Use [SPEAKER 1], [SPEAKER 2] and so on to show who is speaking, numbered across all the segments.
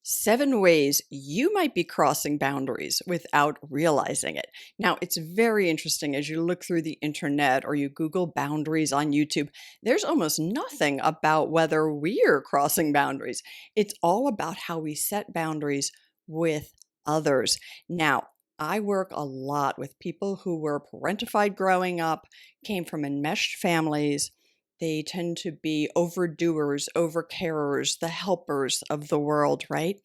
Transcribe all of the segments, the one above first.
[SPEAKER 1] 7 ways you might be crossing boundaries without realizing it. Now, it's very interesting as you look through the internet or you Google boundaries on YouTube, there's almost nothing about whether we're crossing boundaries. It's all about how we set boundaries with others. Now, I work a lot with people who were parentified growing up, came from enmeshed families. They tend to be overdoers, overcarers, the helpers of the world, right?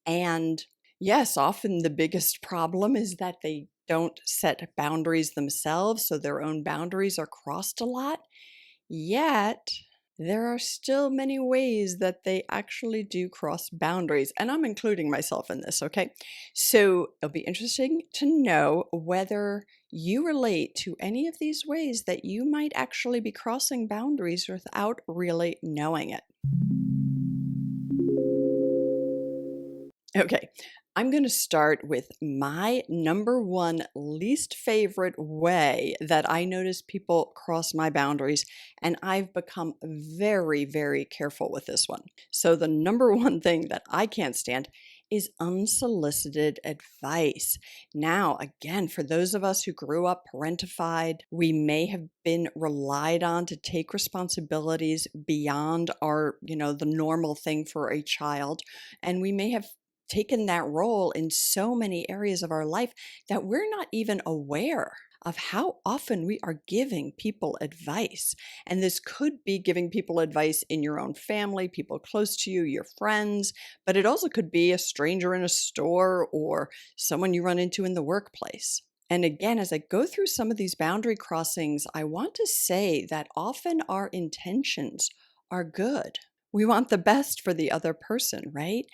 [SPEAKER 1] And yes, often the biggest problem is that they don't set boundaries themselves, so their own boundaries are crossed a lot. Yet, there are still many ways that they actually do cross boundaries, and I'm including myself in this, okay? So it'll be interesting to know whether you relate to any of these ways that you might actually be crossing boundaries without really knowing it. Okay, I'm going to start with my number one least favorite way that I notice people cross my boundaries, and I've become very, very careful with this one. So, the number one thing that I can't stand is unsolicited advice. Now, again, for those of us who grew up parentified, we may have been relied on to take responsibilities beyond the normal thing for a child, and we may have taken that role in so many areas of our life that we're not even aware of how often we are giving people advice. And this could be giving people advice in your own family, people close to you, your friends, but it also could be a stranger in a store or someone you run into in the workplace. And again, as I go through some of these boundary crossings, I want to say that often our intentions are good. We want the best for the other person, right?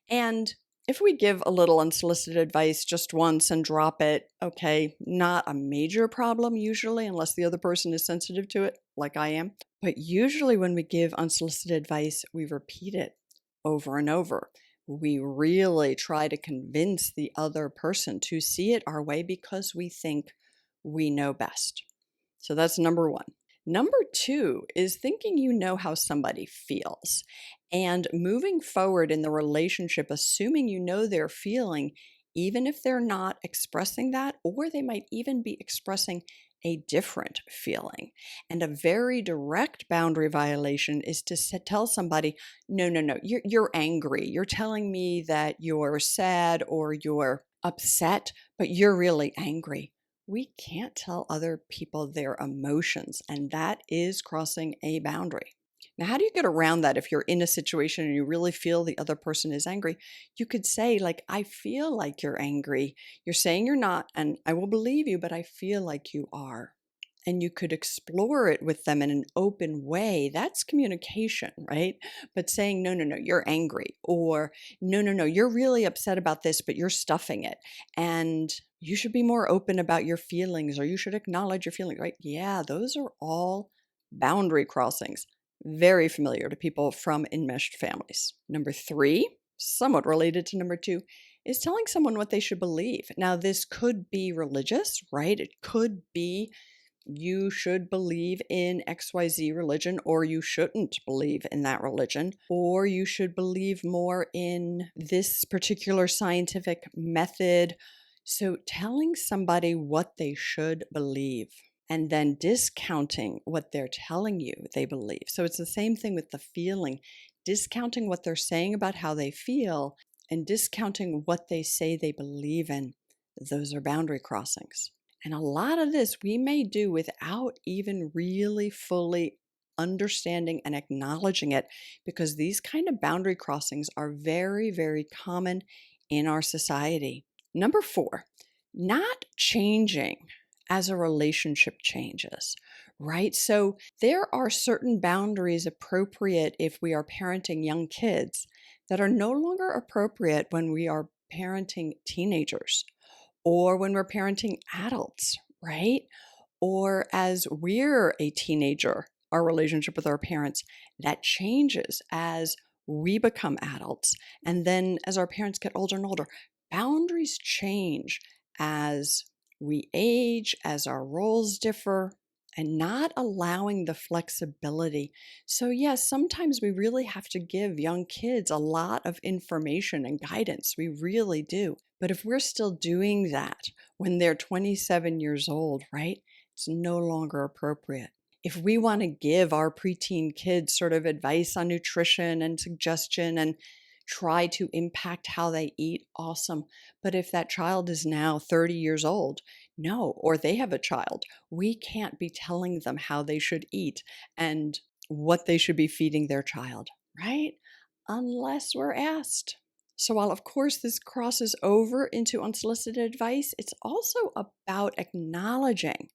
[SPEAKER 1] And if we give a little unsolicited advice just once and drop it, okay, not a major problem usually, unless the other person is sensitive to it, like I am. But usually when we give unsolicited advice, we repeat it over and over. We really try to convince the other person to see it our way because we think we know best. So that's number one. Number two is thinking you know how somebody feels and moving forward in the relationship, assuming you know their feeling, even if they're not expressing that, or they might even be expressing a different feeling. And a very direct boundary violation is to tell somebody, no, no, no, you're angry. You're telling me that you're sad or you're upset, but you're really angry. We can't tell other people their emotions, and that is crossing a boundary. Now, how do you get around that if you're in a situation and you really feel the other person is angry? You could say, like, I feel like you're angry. You're saying you're not, and I will believe you, but I feel like you are. And you could explore it with them in an open way. That's communication, right? But saying, no, no, no, you're angry. Or, no, no, no, you're really upset about this, but you're stuffing it. And you should be more open about your feelings, or you should acknowledge your feelings, right? Yeah, those are all boundary crossings. Very familiar to people from enmeshed families. Number three, somewhat related to number two, is telling someone what they should believe. Now, this could be religious, right? It could be you should believe in XYZ religion, or you shouldn't believe in that religion, or you should believe more in this particular scientific method. So, telling somebody what they should believe and then discounting what they're telling you they believe. So, it's the same thing with the feeling, discounting what they're saying about how they feel and discounting what they say they believe in. Those are boundary crossings. And a lot of this we may do without even really fully understanding and acknowledging it, because these kind of boundary crossings are very, very common in our society. Number four, not changing as a relationship changes, right? So there are certain boundaries appropriate if we are parenting young kids that are no longer appropriate when we are parenting teenagers or when we're parenting adults, right? Or as we're a teenager, our relationship with our parents, that changes as we become adults. And then as our parents get older and older, boundaries change as we age, as our roles differ. and not allowing the flexibility. So, yes, sometimes we really have to give young kids a lot of information and guidance. We really do. But if we're still doing that when they're 27 years old, right, it's no longer appropriate. If we want to give our preteen kids sort of advice on nutrition and suggestion and try to impact how they eat, awesome. But if that child is now 30 years old, no, or they have a child, we can't be telling them how they should eat and what they should be feeding their child, right? Unless we're asked. So, while of course this crosses over into unsolicited advice, it's also about acknowledging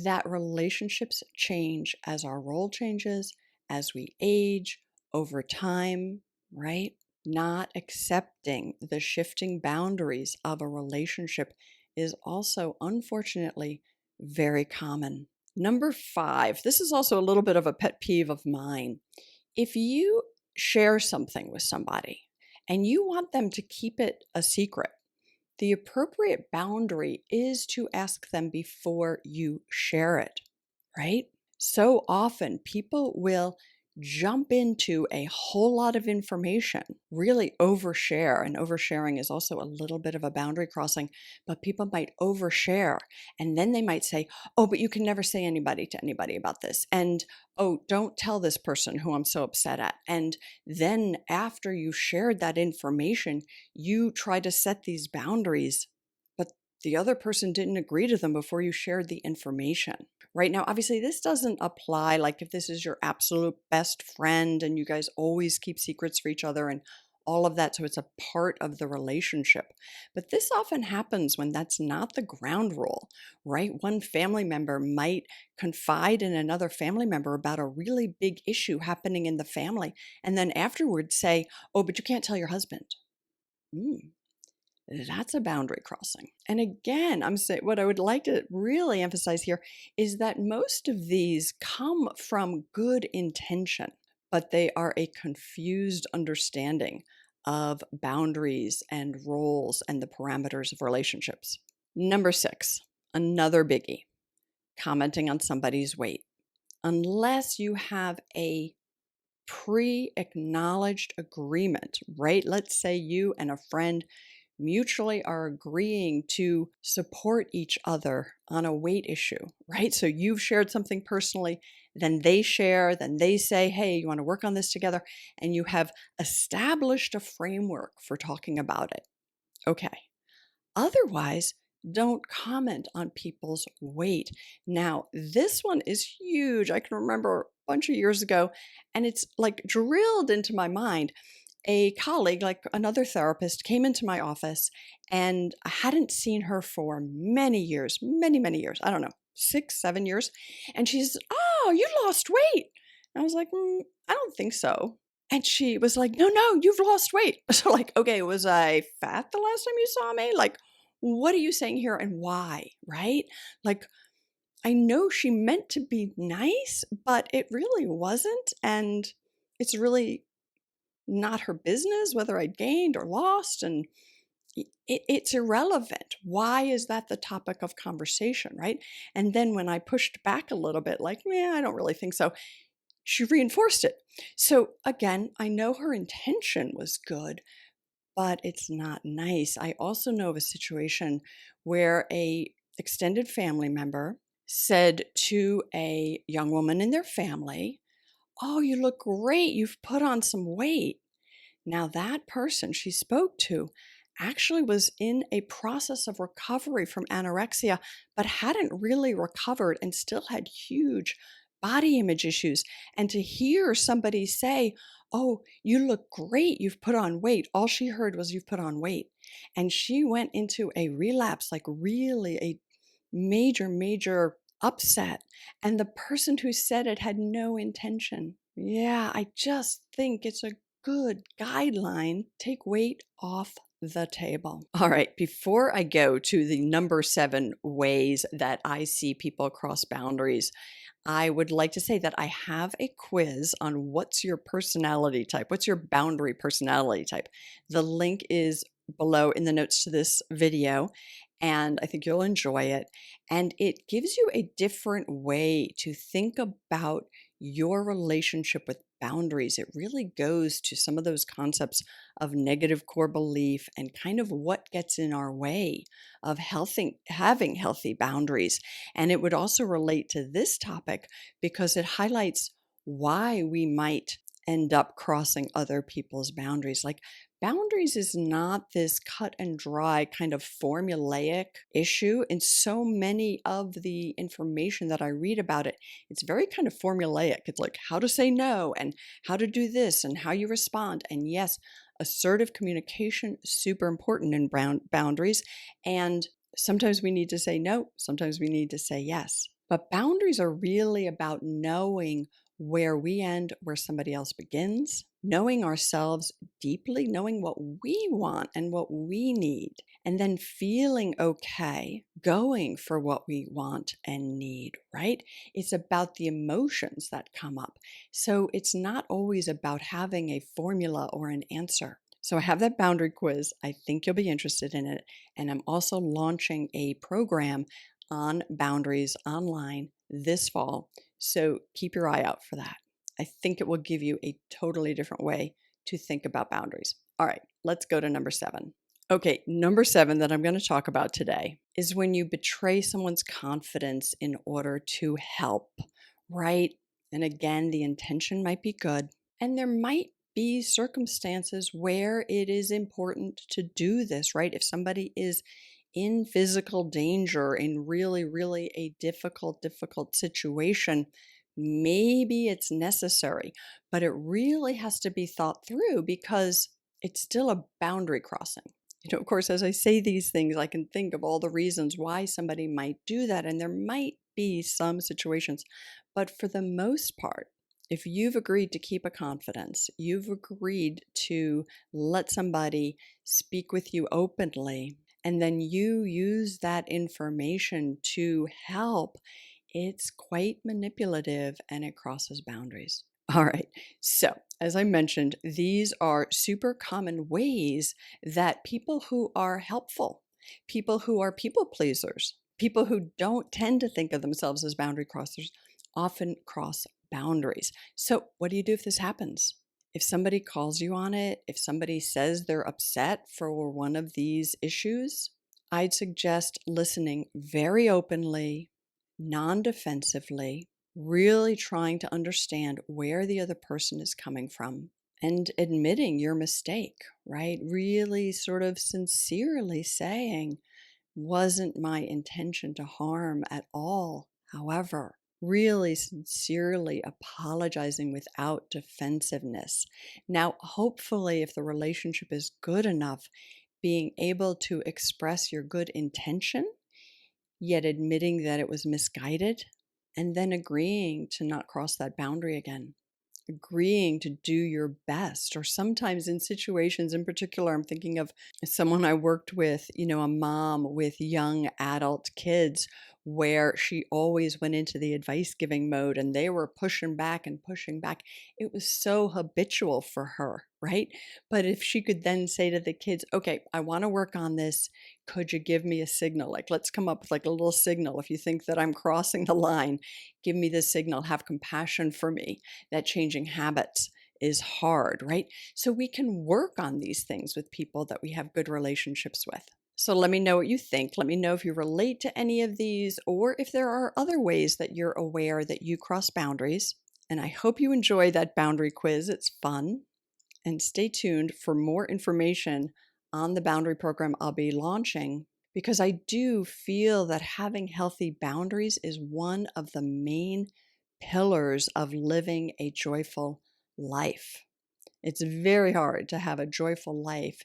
[SPEAKER 1] that relationships change as our role changes, as we age, over time, right? Not accepting the shifting boundaries of a relationship is also, unfortunately, very common. Number 5, this is also a little bit of a pet peeve of mine. If you share something with somebody and you want them to keep it a secret, the appropriate boundary is to ask them before you share it, right? So often people will jump into a whole lot of information, really overshare. And oversharing is also a little bit of a boundary crossing, but people might overshare. And then they might say, oh, but you can never say anybody to anybody about this. And oh, don't tell this person who I'm so upset at. And then after you shared that information, you try to set these boundaries, but the other person didn't agree to them before you shared the information. Right now, obviously, this doesn't apply like if this is your absolute best friend and you guys always keep secrets for each other and all of that. So it's a part of the relationship. But this often happens when that's not the ground rule, right? One family member might confide in another family member about a really big issue happening in the family, and then afterwards say, oh, but you can't tell your husband. Mm, that's a boundary crossing. And again, I'm saying what I would like to really emphasize here is that most of these come from good intention, but they are a confused understanding of boundaries and roles and the parameters of relationships. Number 6, another biggie, commenting on somebody's weight. Unless you have a pre-acknowledged agreement, right? Let's say you and a friend mutually are agreeing to support each other on a weight issue, right? So you've shared something personally, then they share, then they say, hey, you want to work on this together? And you have established a framework for talking about it. Okay. Otherwise, don't comment on people's weight. Now, this one is huge. I can remember a bunch of years ago, and it's like drilled into my mind. A colleague, like another therapist, came into my office, and I hadn't seen her for many years, many, many years. I don't know, 6, 7 years. And she says, oh, you lost weight. And I was like, I don't think so. And she was like, no, no, you've lost weight. So, like, okay, was I fat the last time you saw me? Like, what are you saying here and why? Right? Like, I know she meant to be nice, but it really wasn't. And it's really not her business whether I gained or lost. And it's irrelevant. Why is that the topic of conversation? Right. And then when I pushed back a little bit, like, yeah, I don't really think so, she reinforced it. So again, I know her intention was good, but it's not nice. I also know of a situation where a extended family member said to a young woman in their family, "Oh, you look great. You've put on some weight." Now, that person she spoke to actually was in a process of recovery from anorexia, but hadn't really recovered and still had huge body image issues. And to hear somebody say, oh, you look great, you've put on weight, all she heard was, you've put on weight. And she went into a relapse, like really a major, major upset. And the person who said it had no intention. Yeah, I just think it's a good guideline. Take weight off the table. All right, before I go to the number 7 ways that I see people cross boundaries, I would like to say that I have a quiz on what's your personality type, what's your boundary personality type. The link is below in the notes to this video. and I think you'll enjoy it. And it gives you a different way to think about your relationship with boundaries. It really goes to some of those concepts of negative core belief and kind of what gets in our way of having healthy boundaries. And it would also relate to this topic because it highlights why we might end up crossing other people's boundaries. Like, boundaries is not this cut and dry kind of formulaic issue. In so many of the information that I read about it, it's very kind of formulaic. It's like how to say no and how to do this and how you respond. And yes, assertive communication is super important in boundaries. And sometimes we need to say no, sometimes we need to say yes. But boundaries are really about knowing where we end, where somebody else begins, knowing ourselves deeply, knowing what we want and what we need, and then feeling okay going for what we want and need, right? It's about the emotions that come up. So it's not always about having a formula or an answer. So I have that boundary quiz. I think you'll be interested in it. And I'm also launching a program on boundaries online this fall. So keep your eye out for that. I think it will give you a totally different way to think about boundaries. All right, let's go to number 7. Okay, number 7 that I'm going to talk about today is when you betray someone's confidence in order to help, right? And again, the intention might be good, and there might be circumstances where it is important to do this, right? If somebody is in physical danger, in really, really a difficult situation, maybe it's necessary, but it really has to be thought through because it's still a boundary crossing. Of course, as I say these things, I can think of all the reasons why somebody might do that, and there might be some situations. But for the most part, if you've agreed to keep a confidence, you've agreed to let somebody speak with you openly, and then you use that information to help, it's quite manipulative and it crosses boundaries. All right. So, as I mentioned, these are super common ways that people who are helpful, people who are people pleasers, people who don't tend to think of themselves as boundary crossers often cross boundaries. So, what do you do if this happens? If somebody calls you on it, if somebody says they're upset for one of these issues, I'd suggest listening very openly, non defensively, really trying to understand where the other person is coming from and admitting your mistake, right? Really sort of sincerely saying, wasn't my intention to harm at all. However, really sincerely apologizing without defensiveness. Now, hopefully, if the relationship is good enough, being able to express your good intention, yet admitting that it was misguided, and then agreeing to not cross that boundary again, agreeing to do your best. Or sometimes in situations in particular, I'm thinking of someone I worked with, a mom with young adult kids, where she always went into the advice giving mode and they were pushing back and pushing back. It was so habitual for her, right? But if she could then say to the kids, okay, I want to work on this. Could you give me a signal? Like, let's come up with like a little signal. If you think that I'm crossing the line, give me the signal. Have compassion for me. That changing habits is hard, right? So we can work on these things with people that we have good relationships with. So let me know what you think. Let me know if you relate to any of these or if there are other ways that you're aware that you cross boundaries. And I hope you enjoy that boundary quiz. It's fun. And stay tuned for more information on the boundary program I'll be launching, because I do feel that having healthy boundaries is one of the main pillars of living a joyful life. It's very hard to have a joyful life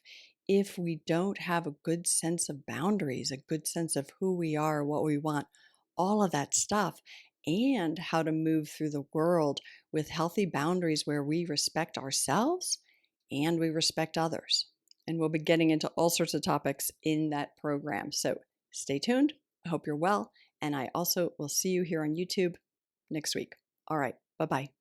[SPEAKER 1] if we don't have a good sense of boundaries, a good sense of who we are, what we want, all of that stuff, and how to move through the world with healthy boundaries where we respect ourselves and we respect others. And we'll be getting into all sorts of topics in that program. So stay tuned. I hope you're well. And I also will see you here on YouTube next week. All right. Bye bye.